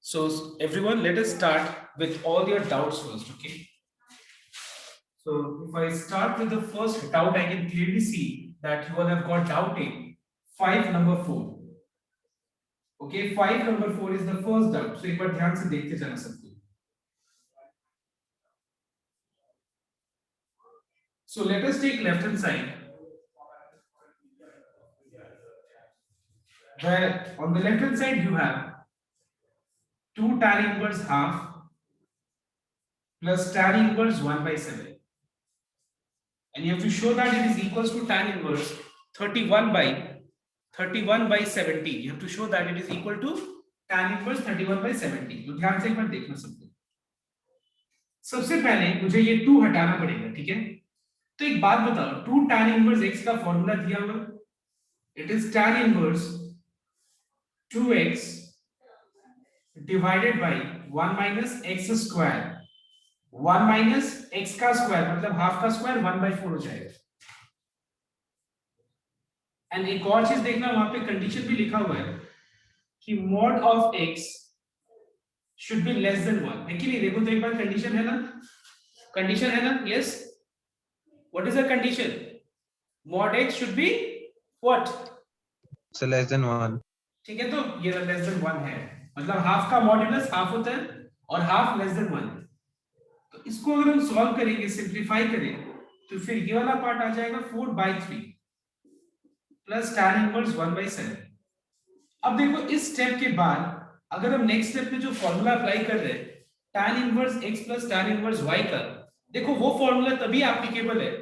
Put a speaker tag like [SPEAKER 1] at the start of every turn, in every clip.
[SPEAKER 1] So everyone, let us start with all your doubts first, okay? So if I start with the first doubt, I can clearly see that you all have got doubting 5 number 4. Okay, 5 number 4 is the first doubt. So एक बार ध्यान से देखते जाना सबको. So let us take left hand side. Where on the left hand side you have 2 tan inverse half plus tan inverse 1 by 7. And you have to show that it is equals to tan inverse 31 by 17. You have to show that it is equal to tan inverse 31 by 17. तो ध्यान से एक बार देखना सबको. सबसे पहले मुझे ये 2 हटाना पड़ेगा, ठीक है? तो एक बात बताओ, 2 tan inverse x का फॉर्मूला दिया हुआ, it is tan inverse 2x divided by 1 minus x square. 1 minus x का स्क्वायर मतलब हाफ का स्क्वायर 1/4 हो जाएगा. एंड एक और चीज देखना, वहां पे कंडीशन भी लिखा हुआ है कि mod of x should be less than 1 है कि नहीं? देखो तो एक बार कंडीशन है ना, कंडीशन है ना? Yes, what is the condition? mod x should be what?
[SPEAKER 2] So less than 1.
[SPEAKER 1] ठीक है, तो ये लेस देन 1 है, मतलब हाफ का मॉड्यूलस हाफ होता है और हाफ लेस देन 1. तो इसको अगर हम सॉल्व करेंगे, सिंपलीफाई करें, तो फिर ये वाला पार्ट आ जाएगा 4/3 प्लस tan इनवर्स 1/7. अब देखो इस स्टेप के बाद अगर हम नेक्स्ट स्टेप में जो फॉर्मूला अप्लाई कर रहे हैं tan inverse x plus tan inverse y का, देखो वो फॉर्मूला तभी एप्लीकेबल है,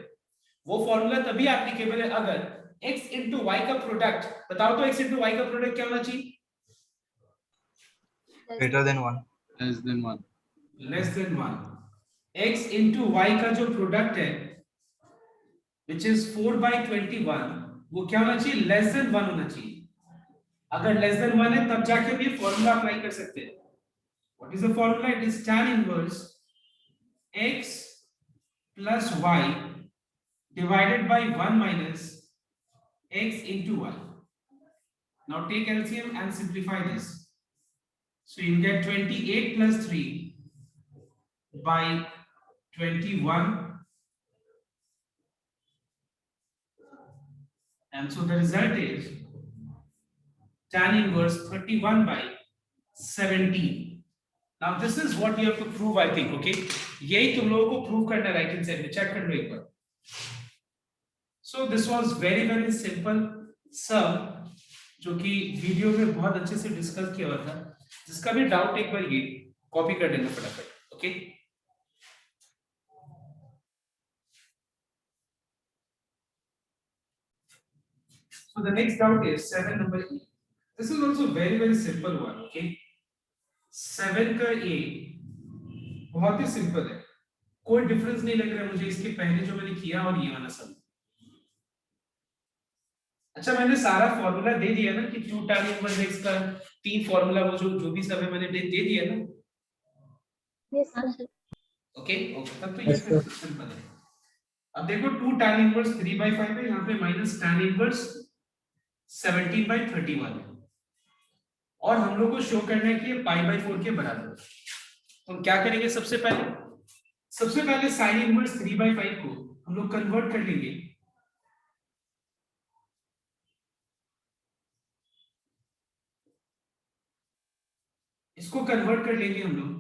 [SPEAKER 1] वो फॉर्मूला तभी एप्लीकेबल है अगर x into y का प्रोडक्ट, बताओ तो x into y का प्रोडक्ट क्या होना चाहिए?
[SPEAKER 2] Greater than 1.
[SPEAKER 3] Less than 1.
[SPEAKER 1] Less than 1. x into y का जो प्रोडक्ट है which is 4/21, वो क्या होना चाहिए? लेस देन 1 होना चाहिए. अगर लेस देन 1 है तब जाके हम ये फॉर्मूला अप्लाई कर सकते हैं. What is the formula? It is tan inverse x plus y divided by 1 minus x into y. Now take LCM and simplify this. So you get 28 plus 3 by 21, and so the result is tan inverse 31 by 17. Now this is what you have to prove, I think. Okay, यही तुम लोगों को prove करना है right hand side में. Check कर लो एक बार. So this was very very simple sum जो कि वीडियो में बहुत अच्छे से डिस्कस किया हुआ था. जिसका भी डाउट एक बार ये कॉपी कर लेना फटाफट. Okay, so the next doubt is 7 number E. This is also very very simple one. Okay, 7 का A बहुत ही सिंपल है, कोई डिफरेंस नहीं लग रहा है मुझे इसके पहले जो मैंने किया और ये वाला सब. अच्छा, मैंने सारा फॉर्मूला दे दिया ना कि 2 tan इनवर्स x का 3 फॉर्मूला, वो जो भी सब है मैंने दे दिया ना.
[SPEAKER 4] Yes, sir.
[SPEAKER 1] ओके ओके, तब तो ये सिंपल है. अब देखो 2 tan इनवर्स 3/5 है, यहाँ पे माइनस tan इनवर्स 17/31 है, और हम लोग को शो करना है कि ये π/4 के बराबर है. हम क्या करेंगे? सबसे पहले sin इनवर्स 3/5 को हम लोग कन्वर्ट कर लेंगे. इसको कन्वर्ट कर लेंगे हम लोग.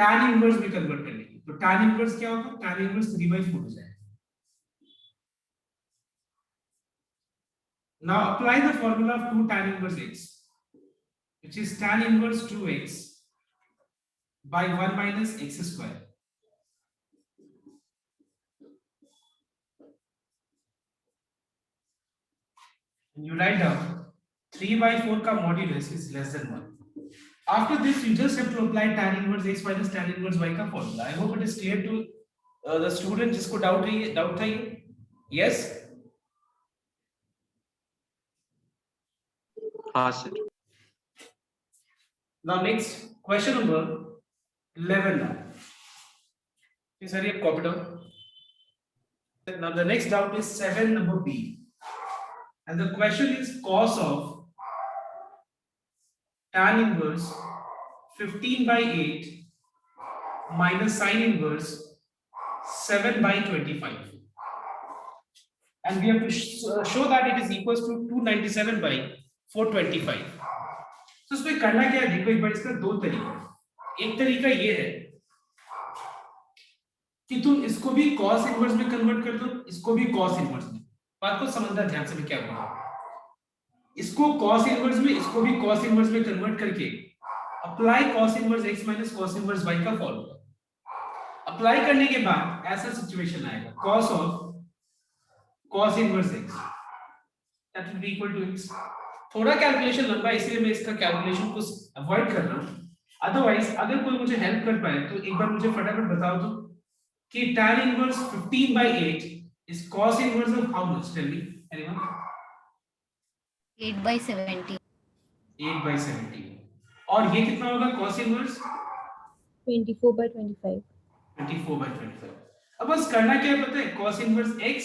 [SPEAKER 1] tan इनवर्स में कन्वर्ट कर लेंगे, तो tan इनवर्स क्या होगा? tan इनवर्स 3/4 हो जाएगा. Now apply the formula of 2 tan inverse x, which is tan inverse 2x by 1 minus x square. And you write down 3/4 का modulus is less than 1. After this, you just have to apply tan inverse x minus tan inverse y का formula. I hope it is clear to the student जिसको doubt था ये. Yes.
[SPEAKER 2] Sir.
[SPEAKER 1] Now next question number 11 now. Please hurry up, copy down. Now the next doubt is 7 number B. and the question is cos of tan inverse 15 by 8 minus sin inverse 7 by 25, and we have to show that it is equals to 297 by 425. तो इसमें करना क्या है, देखो एक बार इसका दो तरीका। एक तरीका ये है कि तुम इसको भी cos इनवर्स में कन्वर्ट कर दो, इसको भी cos इनवर्स में। बात को समझना ध्यान से, मैं क्या बोल रहा हूं। इसको cos इनवर्स में, इसको भी cos इनवर्स में कन्वर्ट करके apply cos inverse x minus cos inverse y का फॉर्मूला अप्लाई करने के बाद ऐसा सिचुएशन आएगा cos of cos inverse x that will be equal to x। थोड़ा कैलकुलेशन लंबा है इसलिए मैं इसका कैलकुलेशन को अवॉइड कर रहा हूं, अदरवाइज अगर कोई मुझे हेल्प कर पाए तो एक बार मुझे फटाफट बताओ तो कि tan inverse 15 by 8 is cos inverse of how much? Tell me, anyone?
[SPEAKER 4] 8 by 70.
[SPEAKER 1] 8 by 70। और ये कितना होगा cos इनवर्स?
[SPEAKER 3] 24 by 25.
[SPEAKER 1] 24 by 25। अब बस करना क्या है पता है, cos inverse x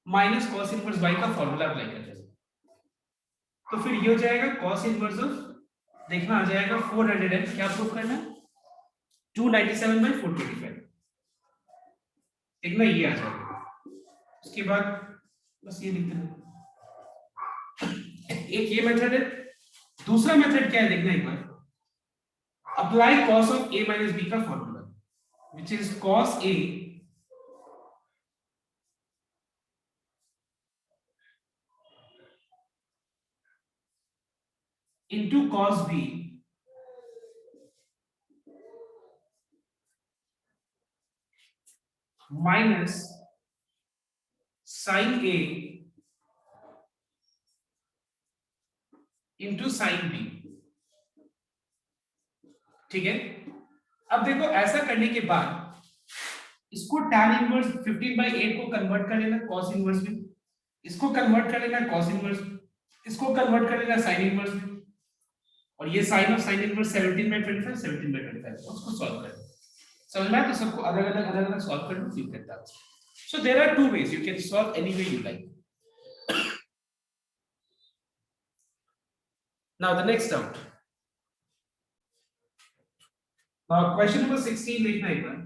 [SPEAKER 1] minus cos inverse y का फॉर्मूला अप्लाई कर देना। तो फिर ये हो जाएगा cos इनवर्स ऑफ, देखना आ जाएगा 400 एंड क्या प्रूफ करना है 297 by 425, देखना ये आ जाएगा। उसके बाद बस ये लिख देना। एक ये मेथड है, दूसरा मेथड क्या है देखना एक बार, apply cos of a minus b का formula which is cos a into cos b minus sin a into sin b। ठीक है, अब देखो ऐसा करने के बाद इसको tan इनवर्स 15 by 8 को कन्वर्ट कर लेना cos इनवर्स में, इसको कन्वर्ट कर लेना cos इनवर्स, इसको कन्वर्ट कर लेना sin इनवर्स में, और ये sin of sin inverse 17 by 25 17 by 25 उसको सॉल्व कर। समझ में आया? तो सबको अलग अलग सॉल्व कर लो फिर करता। So there are two ways, you can solve any way you like. Now the next doubt, question number 16 देखना एक बार।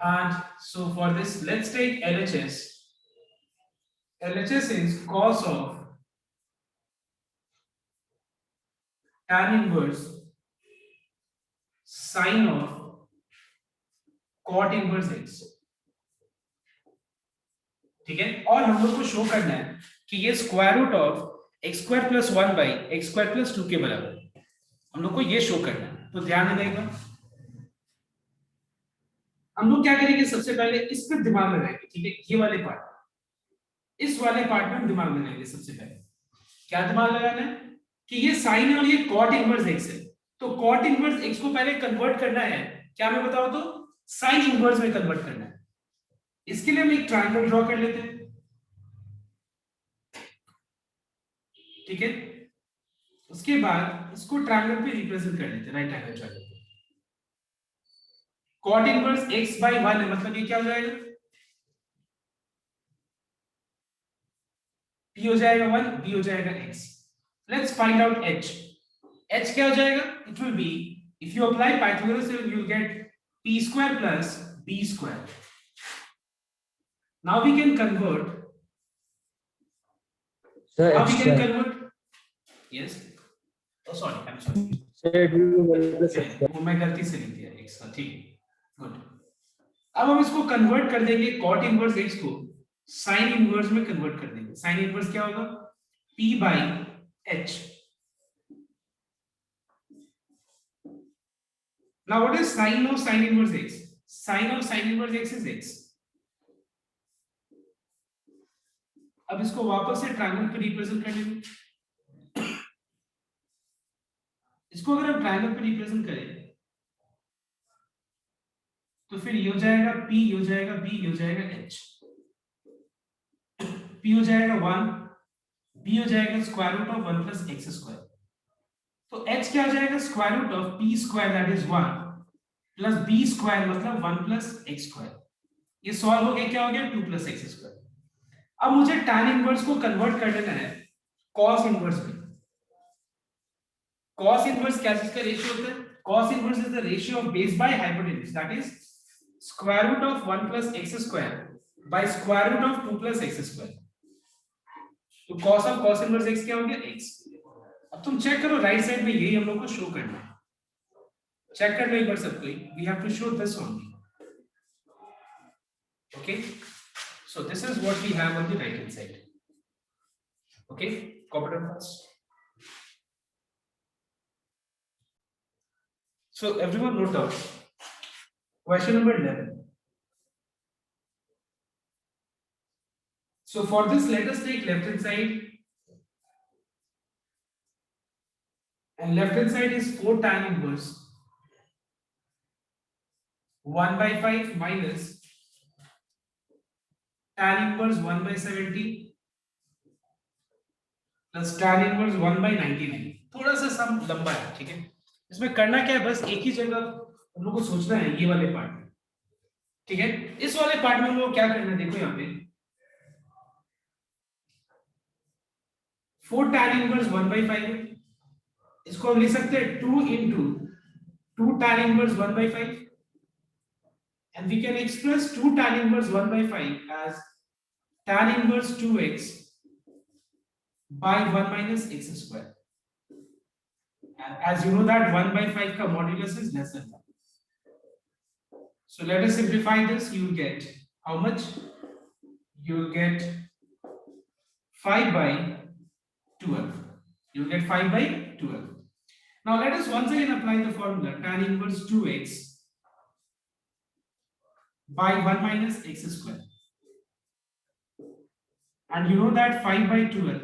[SPEAKER 1] And so for this let's take LHS. LHS is cos of tan inverse sin of cot inverse x। ठीक है, और हम लोग को show करना है कि ये square root of x square plus 1 by x square plus 2 के बराबर है, हम लोग को ये शो करना है। तो ध्यान देना, हम लोग क्या करेंगे, सबसे पहले इस पर दिमाग लगाएंगे। ठीक है, ये वाले पार्ट, इस वाले पार्ट में हम दिमाग लगाएंगे। सबसे पहले क्या दिमाग लगाना है कि ये साइन है और ये कॉट इनवर्स x है, तो कॉट इनवर्स x को पहले कन्वर्ट करना है, क्या मैं बताऊं तो साइन इनवर्स में कन्वर्ट करना है। इसके लिए हम एक ट्रायंगल ड्रॉ कर लेते हैं। ठीक है, उसके बाद इसको ट्रायंगल पे रिप्रेजेंट कर लेते हैं, right angle triangle. Cot inverse x by 1 है, मतलब ये क्या हो जाएगा, p हो जाएगा 1, b हो जाएगा x। Let's find out h। h क्या हो जाएगा, it will be, if you apply Pythagoras theorem you will get p square plus b square. Now we can convert,
[SPEAKER 5] Sir,
[SPEAKER 1] now we can
[SPEAKER 5] extra.
[SPEAKER 1] convert, yes, oh sorry, I'm sorry,
[SPEAKER 5] Sir, it will be minus extra.
[SPEAKER 1] वो मैं गलती से लिख दिया x का। ठीक है, good. अब हम इसको कन्वर्ट कर देंगे कॉट इनवर्स x को साइन इनवर्स में कन्वर्ट कर देंगे। साइन इनवर्स क्या होगा, p by h। now what is sin of sin inverse x? sin of sin inverse x is x। अब इसको वापस से ट्रायंगल पे रिप्रेजेंट कर लेंगे। इसको अगर हम ट्रायंगल पे रिप्रेजेंट करें तो फिर ये हो जाएगा p, हो जाएगा b, हो जाएगा h। p हो जाएगा 1, b हो जाएगा square root of 1 plus x square. तो h क्या हो जाएगा, square root of p square that is 1 plus b square मतलब 1 प्लस x स्क्वायर। ये सॉल्व हो गया, क्या हो गया 2 + x²। अब मुझे tan इनवर्स को कन्वर्ट कर देना है cos इनवर्स में। cos इनवर्स क्या चीज का रेशियो होता है? cos inverse is the ratio of base by hypotenuse, that is square root of 1 + x² by square root of 2 + x²। तो cos of cos inverse x क्या हो गया? x। अब तुम चेक करो राइट साइड में, यही हम लोग को शो करना है। चेक कर लो एक बार सब कोई, we have to show this only. Okay, so this is what we have on the right hand side. Okay, copy it first. So everyone note down question number 11. So for this, let us take left hand side, and left hand side is 4 tan inverse 1/5 minus tan inverse 1/70 plus tan inverse 1/99। थोड़ा सा सम लंबा है, ठीक है। इसमें करना क्या है, बस एक ही जगह हम लोग को सोचना है, ये वाले पार्ट में, ठीक है। इस वाले पार्ट में हम लोग क्या करना है, देखो यहाँ पे 4 tan inverse 1/5 है, इसको हम लिख सकते हैं 2 into 2 tan inverse 1/5, and we can express 2 tan inverse 1/5 as tan inverse 2x by 1 minus x²। And as you know that 1/5 का modulus is less than 1. So let us simplify this. You will get how much? You will get 5/12. You will get 5/12. Now let us once again apply the formula tan inverse 2x by 1 minus x²। and you know that 5/12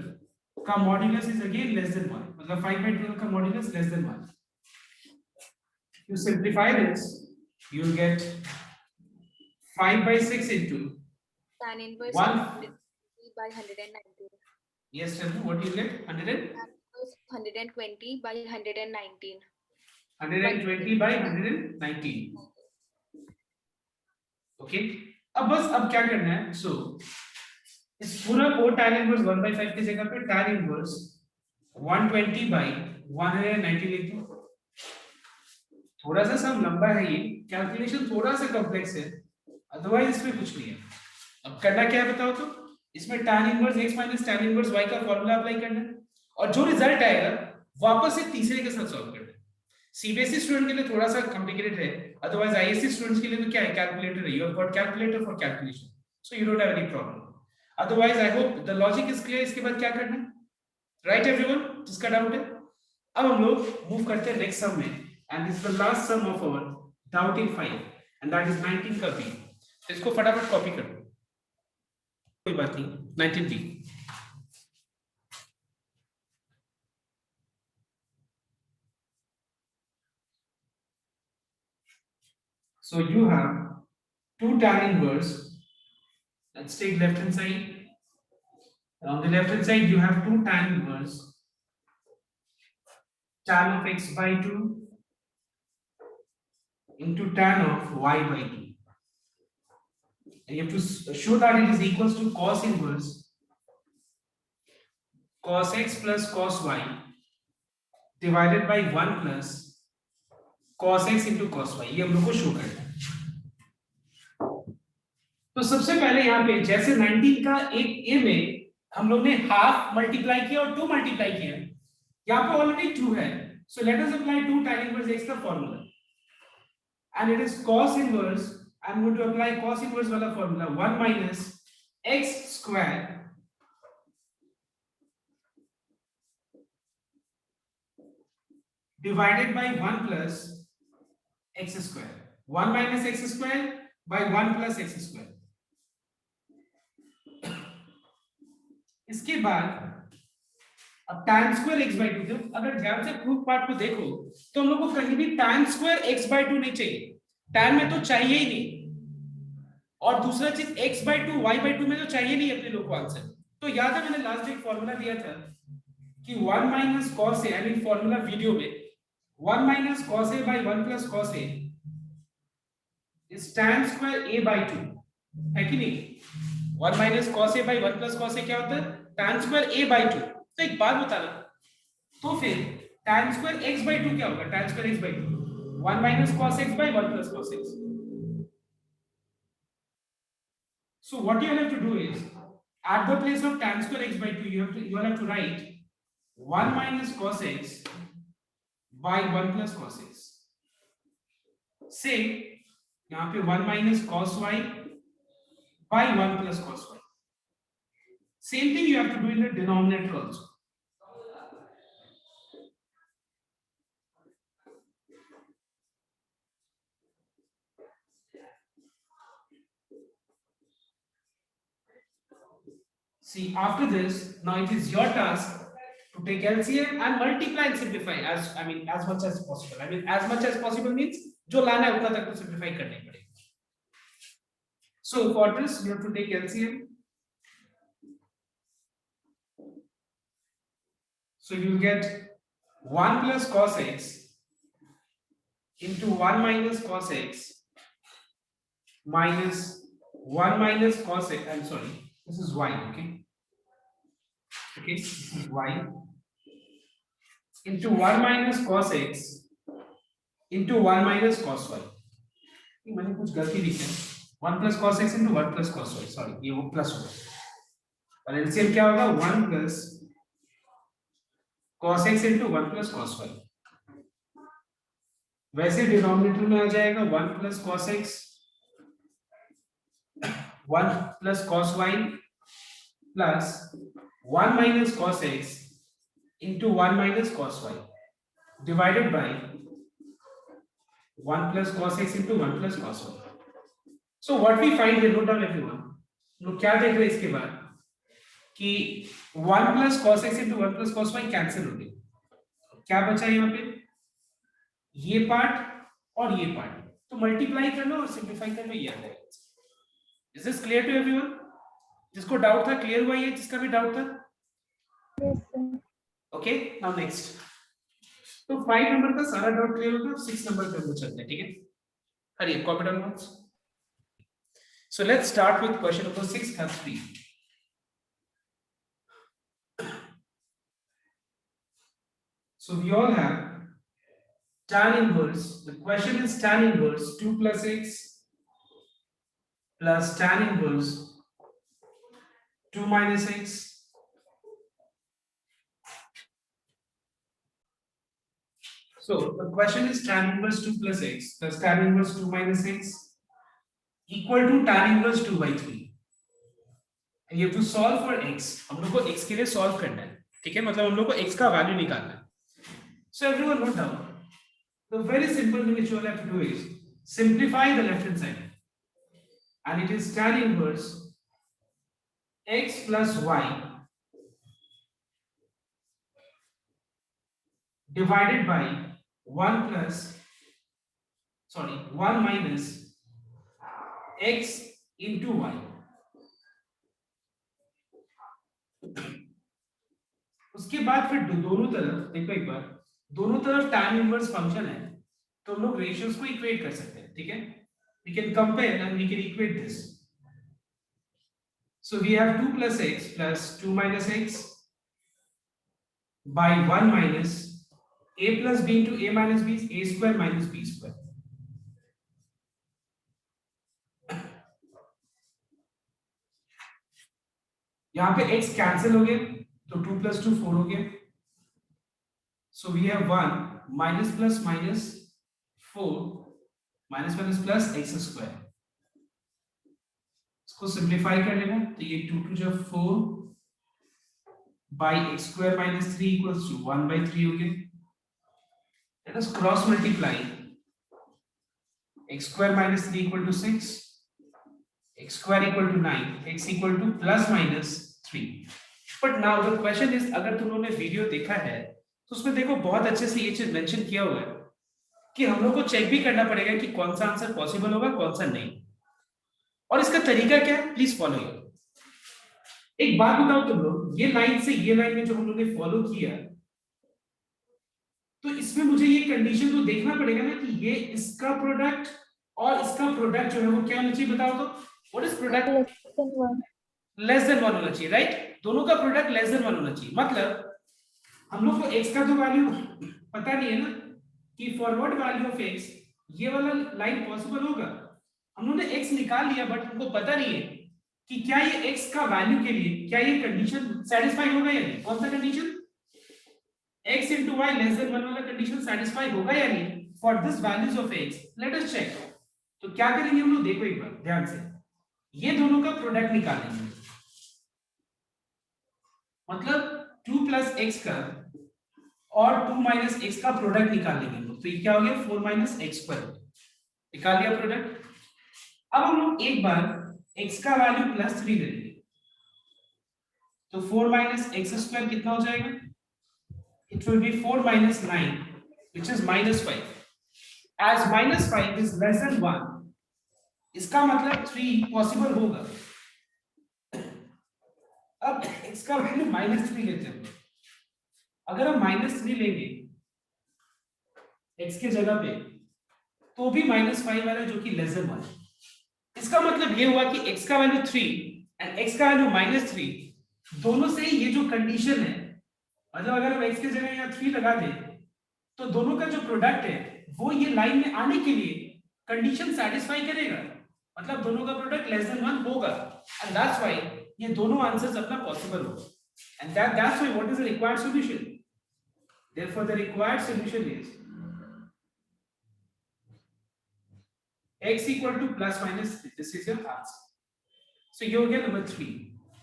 [SPEAKER 1] का modulus is again less than 1, मतलब 5/12 का modulus less than 1। you simplify this, you will get 5/6 into
[SPEAKER 3] Tan inverse
[SPEAKER 1] 1।
[SPEAKER 3] 120/119.
[SPEAKER 1] Yes, tell me what you get? 100?
[SPEAKER 3] Tan inverse 120/119.
[SPEAKER 1] 120/119। okay, अब बस अब क्या करना है, so इस पूरा को tan इनवर्स 1/5 की जगह पे tan इनवर्स 120/119 लिख दो। थोड़ा सा सम लंबा है, ये कैलकुलेशन थोड़ा सा कॉम्प्लेक्स है, अदरवाइज इसमें कुछ नहीं है। अब करना क्या है बताओ तो, इसमें tan inverse x minus tan inverse y का फॉर्मूला अप्लाई करना है, और जो रिजल्ट आएगा वापस से तीसरे के साथ सॉल्व करना है। सीबीएसई स्टूडेंट के लिए थोड़ा सा कॉम्प्लिकेटेड है, अदरवाइज आईएससी स्टूडेंट्स के लिए तो क्या है, कैलकुलेटर है, you have got calculator for calculation, so you don't have any problem. Otherwise, I hope the logic is clear। इसके बाद क्या करना है, right everyone, जिसका डाउट है। अब हम लोग मूव करते हैं नेक्स्ट सम में, and this is the last sum of our doubting 5, and that is 19 का b। तो इसको फटाफट कॉपी कर दो, कोई बात नहीं। 19b, so you have 2 tan inverse, let's take left hand side, and on the left hand side you have 2 tan inverse tan of x by 2 into tan of y by 2, and you have to show that it is equals to cos inverse cos x plus cos y divided by 1 plus cos x into cos y। ये हम लोग को show करना है। तो सबसे पहले यहाँ पे जैसे 19 का एक ए में हम लोग ने हाफ मल्टीप्लाई किया और 2 मल्टीप्लाई किया, यहाँ पे ऑलरेडी 2 है, so let us apply 2 tan inverse x का formula, and it is cos inverse, I am going to apply cos inverse वाला formula 1 minus x square divided by 1 plus x square, 1 minus x square by 1 plus x square। इसके बाद अब tan square x by 2, अगर ध्यान से proof part को देखो तो हम लोग को कहीं भी tan स्क्वायर x by 2 नहीं चाहिए, tan में तो चाहिए ही नहीं, और दूसरा चीज x by 2 y by 2 में तो चाहिए नहीं अपने लोग को आंसर। तो याद है मैंने लास्ट एक फॉर्मूला दिया था कि 1 minus cos a, I mean formula video में 1 minus cos a by 1 plus cos a is tan square a by 2, है कि नहीं? 1 minus cos A by 1 plus cos A क्या होता है? tan square a by 2। तो एक बात बताना, तो फिर tan स्क्वायर x बाई 2 क्या होगा? tan square x by 2 1 minus cos x by 1 plus cos x। So what you will have to do is, at the place of tan square x by 2, you will have to write 1 minus cos x by 1 plus cos x. Say यहाँ पे 1 minus cos y by 1 plus cos y. Same thing you have to do in the denominator also. See, after this, now it is your task to take LCM and multiply and simplify as much as possible. As much as possible means जो लाना है उतना तक तो simplify करना ही पड़ेगा. So for this, you have to take LCM. So you will get 1 plus cos x into 1 minus cos x minus 1 minus cos x. I'm sorry, this is y, okay? Okay, this is y into 1 minus cos x into 1 minus cos y. मैंने कुछ गलती लिखी है. 1 plus cos x into 1 plus cos y. Sorry, ये वो plus होगा. और LCM क्या होगा? 1 plus cos x into 1 plus cos y. वैसे डिनोमिनेटर में आ जाएगा 1 plus cos x 1 plus cos y plus 1 minus cos x into 1 minus cos y divided by 1 plus cos x into 1 plus cos y. So what we find here, note down everyone. लोग क्या देख रहे हैं इसके बाद कि 1 plus cos x into 1 plus cos y cancel हो गए. क्या बचा यहाँ पे? ये पार्ट और ये पार्ट. तो मल्टीप्लाई कर लो और सिंप्लीफाई कर लो, ये आ जाएगा. Is this clear to everyone? जिसको डाउट था क्लियर हुआ? ये जिसका भी डाउट था? Okay, now next. तो 5 नंबर का सारा डाउट क्लियर हो गया. 6 नंबर पे हम चलते हैं, ठीक है? हरिए copy down notes. So let's start with question number 6 and 3. So we all have tan inverse. The question is tan inverse 2 plus x plus tan inverse 2 minus x So the question is tan inverse 2 plus x plus tan inverse 2 minus x equal to tan inverse 2 by 3. And you have to solve for x. हम लोग को x के लिए solve करना है, ठीक है? मतलब हम लोग को x का value निकालना है. So everyone note down. The very simple thing which you all have to do is simplify the left hand side. And it is tan inverse x plus y divided by 1 minus x into y. उसके बाद फिर दोनों तरफ देखो एक बार, दोनों तरफ tan inverse function है तो हम लोग रेशियोज को इक्वेट कर सकते हैं, ठीक है? We can compare and we can equate this. So we have 2 plus x plus 2 minus x by 1 minus a plus b into a minus b is a square minus b square. यहाँ पे x cancel हो गए तो 2 plus 2 4 हो गया. So we have 1 minus plus minus 4 minus minus plus x square. इसको simplify कर लेना तो ये 2 2 जब 4 by x square minus 3 equals to 1 by 3 हो गया. Let us cross multiply. X square minus 3 equal to 6. X square equal to 9. X equal to plus minus 3. But now the question is, अगर तुम लोगों ने वीडियो देखा है तो उसमें देखो बहुत अच्छे से ये चीज मेंशन किया हुआ है कि हम लोग को चेक भी करना पड़ेगा कि कौन सा आंसर पॉसिबल होगा कौन सा नहीं. और इसका तरीका क्या है, प्लीज फॉलो इट. एक बात बताओ तुम लोग, ये लाइन से ये लाइन में जो हम लोग ने फॉलो किया तो इसमें मुझे ये कंडीशन तो देखना पड़ेगा ना कि ये इसका प्रोडक्ट और इसका प्रोडक्ट जो है वो क्या होना चाहिए बताओ तो. What is product?
[SPEAKER 3] less than 1.
[SPEAKER 1] Less than 1 होना चाहिए, राइट? दोनों का प्रोडक्ट लेस देन 1 होना चाहिए। मतलब हम लोग को x का तो वैल्यू पता नहीं है ना कि फॉरवर्ड वैल्यू ऑफ x ये वाला लाइन पॉसिबल होगा। हम लोगों ने x निकाल लिया, बट हमको पता नहीं है कि क्या ये x का वैल्यू के लिए क्या ये कंडीशन सेटिस्फाई होगा या नहीं। कौन सा condition? x into y less than 1 वाला कंडीशन सेटिस्फाई होगा या नहीं for this values of x। Let us check. तो क्या करेंगे हम लोग, देखो एक बार ध्यान से, ये दोनों का प्रोडक्ट निकालेंगे। मतलब 2 plus x का और 2 minus x का प्रोडक्ट निकाल लेंगे हम लोग। तो ये क्या हो गया, 4 minus x square। निकाल लिया प्रोडक्ट। अब हम लोग एक बार x का वैल्यू +3 ले लेंगे। तो 4 minus x square कितना हो जाएगा? It will be 4 minus 9, which is -5. As -5 is less than 1, इसका मतलब 3 पॉसिबल होगा। अब x का वैल्यू -3 लेते हैं। अगर हम -3 लेंगे x के जगह पे, तो भी -5 वाला जो कि लेस देन 1। इसका मतलब ये हुआ कि x का वैल्यू 3 एंड x का वैल्यू -3, दोनों से ये जो कंडीशन है, मतलब अगर हम x की जगह यहाँ 3 लगा दें तो दोनों का जो प्रोडक्ट है वो ये लाइन में आने के लिए कंडीशन सेटिस्फाई करेगा। मतलब दोनों का प्रोडक्ट लेस देन 1 होगा, एंड दैट्स व्हाई ये दोनों आंसर्स अपना पॉसिबल होगा। And that's why what is the required solution? Therefore the required solution is x equal to plus minus 3. This is your answer. So ये हो गया number 3।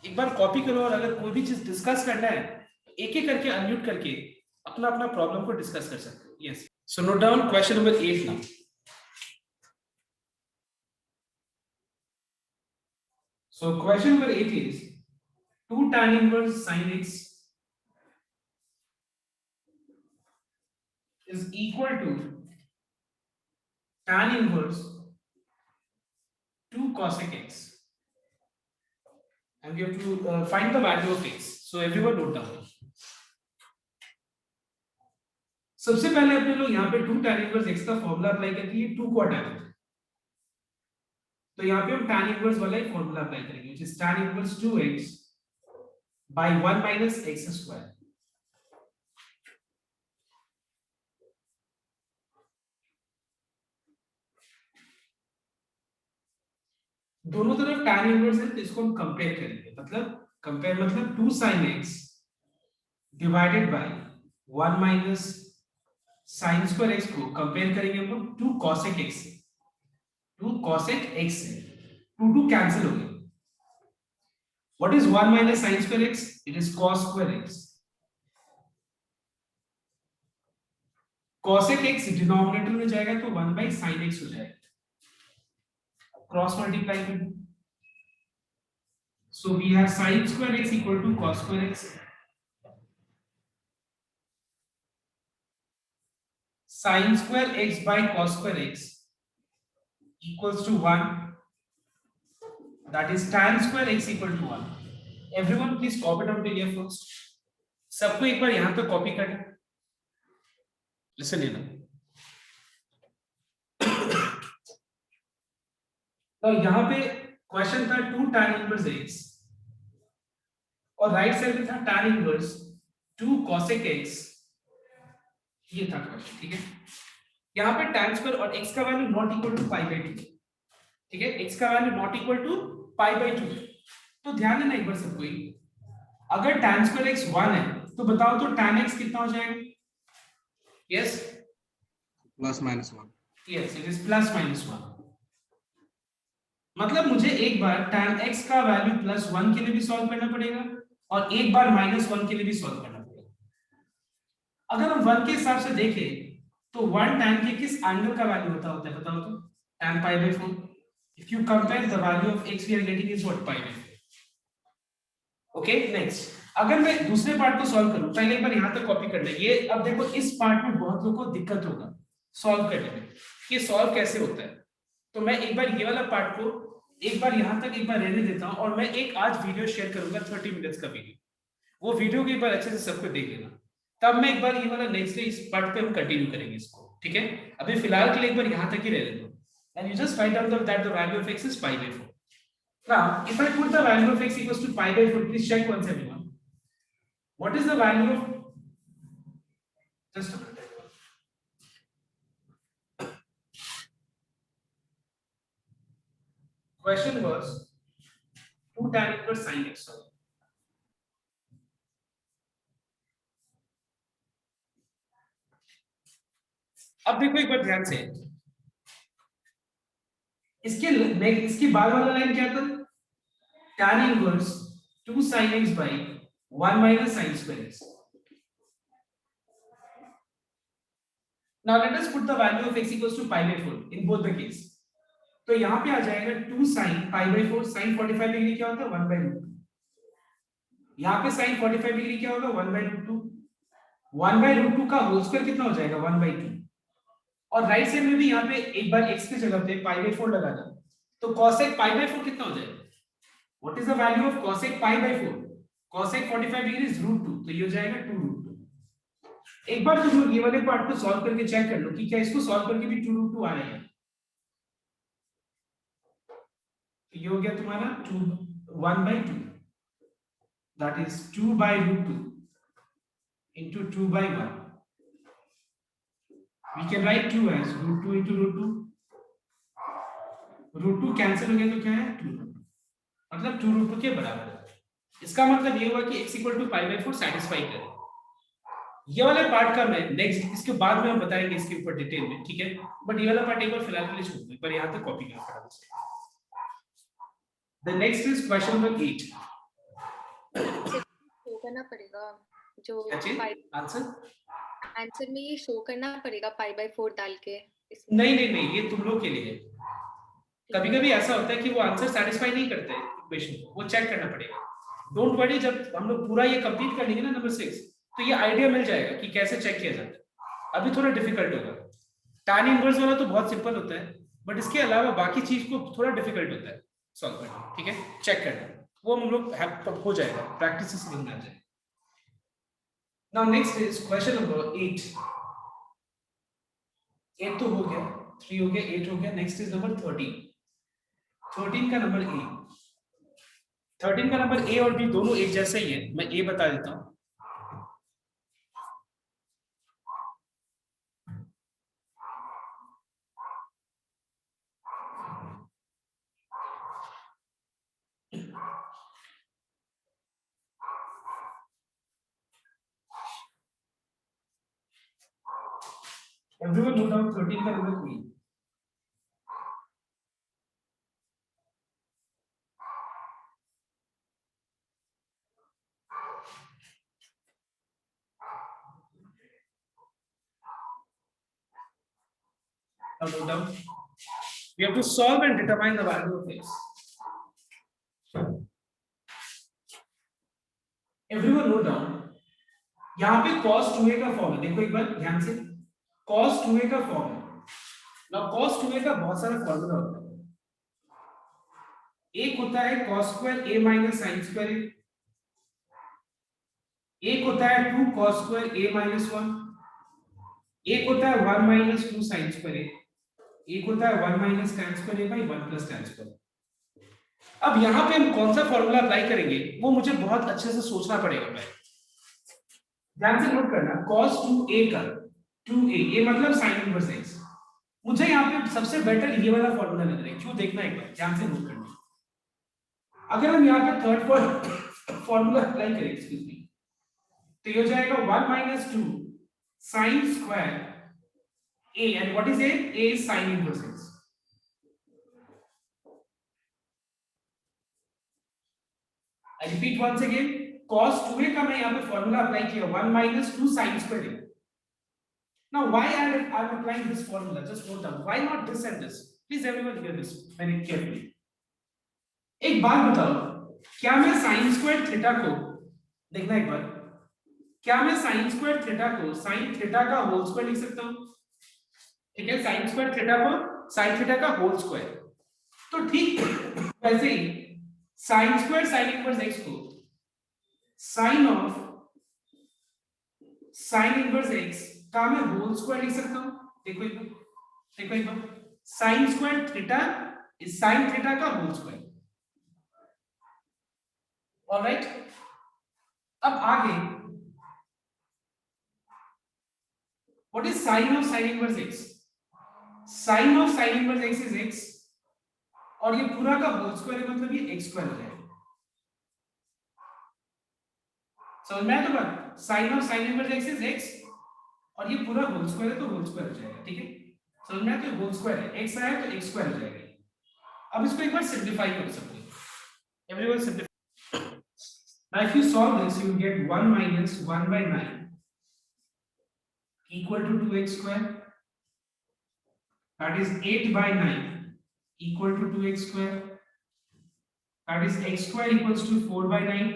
[SPEAKER 1] एक बार copy करो, और अगर कोई भी चीज डिस्कस करना है एक एक करके अनम्यूट करके अपना अपना प्रॉब्लम को डिस्कस कर सकते हो। Yes, so note down question number 8 now. So question number 8 is 2 tan inverse sin x is equal to tan inverse 2 cosec x, and we have to find the value of x. So everyone note down. सबसे पहले अपने लोग यहाँ पे 2 tan inverse x का formula apply करके ये 2 को हटा देंगे। तो यहाँ पे हम tan इनवर्स वाला एक फॉर्मूला अप्लाई करेंगे, which is tan inverse 2x by 1 minus x square। दोनों तरफ tan इनवर्स है तो इसको हम कंपेयर करेंगे। मतलब कंपेयर मतलब 2 sin x divided by 1 minus sin square x को कंपेयर करेंगे हम लोग 2 cosec x से। 2 cosec x से 2 कैंसिल हो गया। What is 1 minus sin square x? It is cos square x। cosec x denominator में जाएगा तो 1 by sin x हो जाएगा। क्रॉस मल्टीप्लाई कर, so we have sin square x equal to cos square x। sin square x by cos square x equals to 1, that is tan square x equal to 1। everyone please copy down to here first। सबको एक बार यहां पे copy करना। Listen लेना। तो यहां पे question था 2 tan इनवर्स x, और राइट साइड में था tan इनवर्स 2 cosec x। ये था क्वेश्चन, ठीक है। यहाँ पे tan स्क्वायर और x का value not equal to pi by 2, ठीक है। x का value not equal to pi by 2। तो ध्यान देना एक बार सबको, अगर tan स्क्वायर x 1 है तो बताओ तो tan x कितना हो जाएगा? Yes,
[SPEAKER 2] Plus minus 1.
[SPEAKER 1] Yes, it is plus minus 1। मतलब मुझे एक बार tan x का वैल्यू +1 के लिए भी सॉल्व करना पड़ेगा और एक बार -1 के लिए भी सॉल्व करना पड़ेगा। अगर हम 1 के हिसाब से देखें तो 1 tan के किस एंगल का वैल्यू होता है बताओ तो? tan pi by 4। If you compare the value of x we are getting is what? pi by 4। Okay, next अगर मैं दूसरे पार्ट को सॉल्व करूं, पहले एक बार यहां तक कॉपी करना है। ये अब देखो इस पार्ट में बहुत लोगों को दिक्कत होगा सॉल्व करने में, ये सॉल्व कैसे होता है। तो मैं एक बार ये वाला पार्ट को एक बार यहां तक एक बार रहने देता हूं, और मैं एक आज वीडियो शेयर करूंगा 30 मिनट्स का वीडियो। वो वीडियो को एक बार अच्छे से सबको देख लेना, तब मैं एक बार ये वाला नेक्स्ट डे इस पार्ट पे हम कंटिन्यू करेंगे इसको, ठीक है। अभी फिलहाल के लिए एक बार यहां तक ही रह लेते हैं। And you just write down that the value of x is pi by 4। Now, if I put the value of x equals to pi by 4, please check once everyone. What is the value of, just a minute. Question was 2 tan inverse sin x. Sorry. अब देखो एक बार ध्यान से, इसके बाद वाला line क्या था? tan inverse 2 sin x by 1 minus sin square x. Now let us put the value of x equals to pi by 4 in both the case. तो यहाँ पे आ जाएगा 2 sin pi by 4, sin 45 degree क्या होता है? 1 by root 2. यहाँ पे sin 45 degree क्या होगा? 1 by root 2. 1 by root 2 का होल स्क्वायर कितना हो जाएगा? 1 by 2. और राइट साइड में भी यहाँ पे एक बार x की जगह पे pi by 4 लगाना, तो cosec pi by 4 कितना हो जाएगा? What is the value of cosec pi by 4? Cosec 45 degree is root 2, तो ये हो जाएगा 2 root 2. एक बार तुम लोग ये वाले पार्ट को सॉल्व करके चेक कर लो कि क्या इसको सॉल्व करके भी 2 root 2 आ रहा है. ये हो गया तुम्हारा 1 by 2, that is 2 by root 2 into 2 by 1. We can write 2 as root 2 into root 2. root 2 cancel हो गया तो क्या है? 2 root 2, मतलब 2 root 2 के बराबर है. इसका मतलब ये हुआ कि x equal to pi by 4 satisfy करे. ये वाले पार्ट का मैं नेक्स्ट, इसके बाद में हम बताएंगे इसके ऊपर डिटेल में, ठीक है? बट ये वाला पार्ट एक बार फिलहाल के लिए छोड़ दो, पर यहाँ तक कॉपी करना पड़ेगा. The next is question number 8.
[SPEAKER 3] Show करना पड़ेगा जो
[SPEAKER 1] आंसर
[SPEAKER 3] आंसर में ये शो करना पड़ेगा पाई बाय 4 डाल के.
[SPEAKER 1] नहीं, ये तुम लोग के लिए है. कभी कभी ऐसा होता है कि वो आंसर सेटिस्फाई नहीं करते इक्वेशन को, वो चेक करना पड़ेगा. डोंट वरी, जब हम लोग पूरा ये कंप्लीट कर लेंगे ना नंबर 6, तो ये आइडिया मिल जाएगा कि कैसे चेक किया जाता है. अभी थोड़ा डिफिकल्ट होगा. tan इनवर्स वाला तो बहुत सिंपल होता है, बट इसके अलावा बाकी चीज को थोड़ा डिफिकल्ट होता है सॉल्व करना, ठीक है? चेक करना, वो हम लोग हो जाएगा, प्रैक्टिस से समझ आ जाएगा. Now next is question number 8. 8 तो हो गया, 3 हो गया, 8 हो गया. Next is number 13. 13 का नंबर ए. 13 का नंबर ए और बी दोनों एक जैसे ही है. मैं ए बता देता हूं. Everyone note down 13 का number A. Now note down. We have to solve and determine the value of x. Everyone note down. यहाँ पे cos 2a का फॉर्म है. देखो एक बार ध्यान से, cos 2a का फॉर्म है. Now cos 2a का बहुत सारा फॉर्मूला होता है. एक होता है cos square a minus sin square a. एक होता है 2 cos square a minus 1. एक होता है 1 minus 2 sin square a. एक होता है 1 minus tan square a by 1 plus tan square. अब यहाँ पे हम कौन सा फॉर्मूला अप्लाई करेंगे वो मुझे बहुत अच्छे से सोचना पड़ेगा. ध्यान से नोट करना, cos 2a का 2a, ये मतलब sin इनवर्स x. मुझे यहाँ पे सबसे बेटर ये वाला फॉर्मूला लग रहा है. क्यों? देखना एक बार, ध्यान से नोट करना. अगर हम यहाँ पे थर्ड फॉर्मूला अप्लाई करें, एक्सक्यूज मी, तो ये हो जाएगा 1 minus 2 sin square a, and what is a? A is sin inverse x. I repeat once again, cos 2a का मैं यहाँ पे फॉर्मूला अप्लाई किया 1 minus 2 sin square a. Now why I am applying this formula? Just note down. Why not this and this? Please everyone hear this very carefully. एक बात बताओ, क्या मैं sin square थीटा को, देखना एक बार, क्या मैं sin square थीटा को sin थीटा का होल स्क्वायर लिख सकता हूँ? ठीक है, sin square थीटा को sin थीटा का होल स्क्वायर. तो ठीक वैसे ही sin square sin inverse x को sin of sin inverse x का मैं होल स्क्वायर लिख सकता हूँ. देखो एक बार, sin square theta is sin theta का होल स्क्वायर. ऑलराइट, अब आगे what is sine of sine inverse x? Sine of sine inverse x is x और ये पूरा का होल स्क्वायर है, मतलब ये x स्क्वायर हो जाएगा। समझ में आया तो बात? Sine of sine inverse x is x और ये पूरा होल स्क्वायर है तो होल स्क्वायर हो जाएगा। ठीक है, समझ में आया? तो होल स्क्वायर है, x आया तो x स्क्वायर हो जाएगा। अब इसको एक बार सिंपलीफाई कर सकते हैं, everyone simplify. Now if you solve this, you will get 1 minus 1 by 9 equal to 2x square. That is 8 by 9 equal to 2x square. That is x square equals to 4 by 9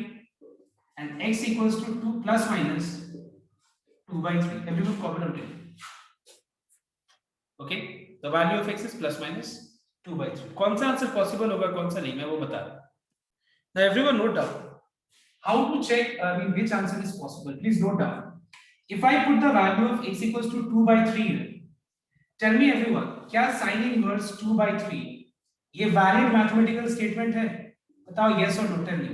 [SPEAKER 1] and x equals to 2 plus minus 2 by 3. Everyone common out it. Okay, the value of x is plus minus 2 by 3. कौन सा answer possible होगा, कौन सा नहीं, मैं वो बता रहा हूं। Now everyone note down how to check which answer is possible. Please note down. If I put the value of x equals to 2 by 3 here, tell me everyone, क्या sin inverse 2 by 3 ये valid mathematical statement है? बताओ yes or no, tell me.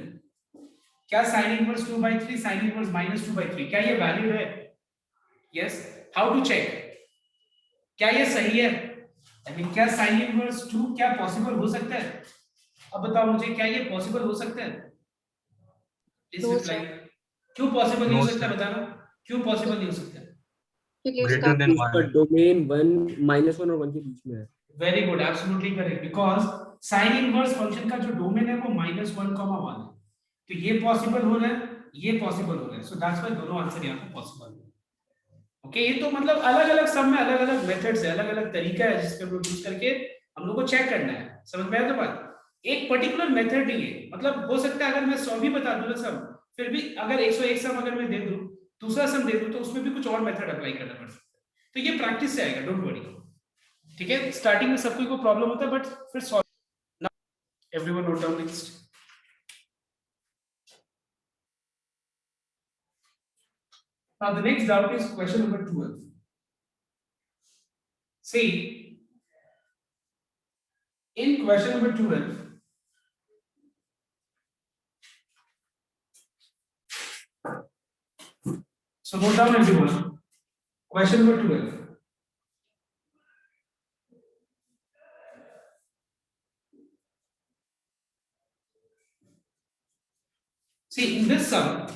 [SPEAKER 1] क्या sin inverse 2 by 3 sin inverse minus 2 by 3 क्या ये valid है? Yes. How to check? क्या ये सही है? I mean, क्या sin inverse 2 क्या possible हो सकता है? अब बताओ मुझे, क्या ये possible हो सकता है? Please reply. क्यों possible नहीं हो सकता, बताना क्यों possible नहीं हो सकता?
[SPEAKER 3] क्योंकि
[SPEAKER 2] Greater
[SPEAKER 3] उसका
[SPEAKER 2] than
[SPEAKER 5] उसका
[SPEAKER 2] 1.
[SPEAKER 5] डोमेन 1 -1 और 1 के बीच में है।
[SPEAKER 1] Very good, absolutely correct. Because sin inverse function का जो डोमेन है वो -1, 1 है, तो ये पॉसिबल हो रहा है, ये पॉसिबल हो रहा है, सो दैट्स व्हाई दोनों आंसर यहाँ पे पॉसिबल है। ओके, ये तो मतलब अलग अलग सब में अलग अलग मेथड्स है, अलग अलग तरीका है जिसके हम लोग यूज करके हम लोग को चेक करना है। समझ में आया तो बात? एक पर्टिकुलर मेथड नहीं है, मतलब हो सकता है अगर मैं 100 भी बता दूं ना सम, फिर भी अगर 101 सम अगर मैं दे दूं, दूसरा सम दे दूं, तो उसमें भी कुछ और मेथड अप्लाई करना पड़ सकता है। तो ये प्रैक्टिस से आएगा, डोंट वरी। ठीक है, स्टार्टिंग में सब कोई को प्रॉब्लम होता है, बट फिर solve. Now everyone note down next. Now the next doubt is question number 12. See, in question number 12, so note down everyone. Question number 12. See, in this sum,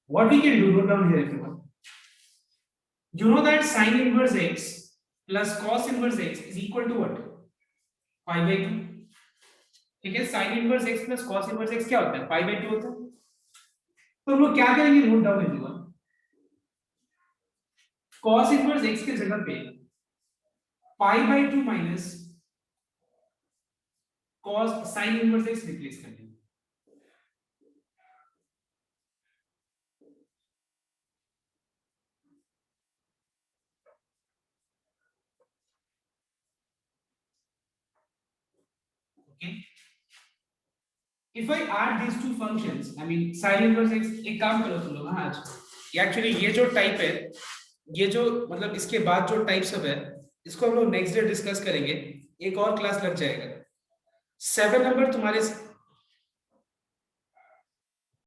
[SPEAKER 1] what we can do, note down here everyone. You know that sin inverse x plus cos inverse x is equal to what? Pi by 2. ठीक है, sin inverse x plus cos inverse x क्या होता है? Pi by 2 होता है। तो हम लोग क्या करेंगे, note down everyone. cos inverse x के जगह पे pi by 2 minus cos sin inverse x replace कर देंगे। Okay, if I add these two functions, I mean sin inverse x, एक काम करो तुम लोग, हाँ आज एक्चुअली ये जो टाइप है, ये जो मतलब इसके बाद जो टाइप सब है, इसको हम लोग नेक्स्ट डे डिस्कस करेंगे, एक और क्लास लग जाएगा। 7 नंबर तुम्हारे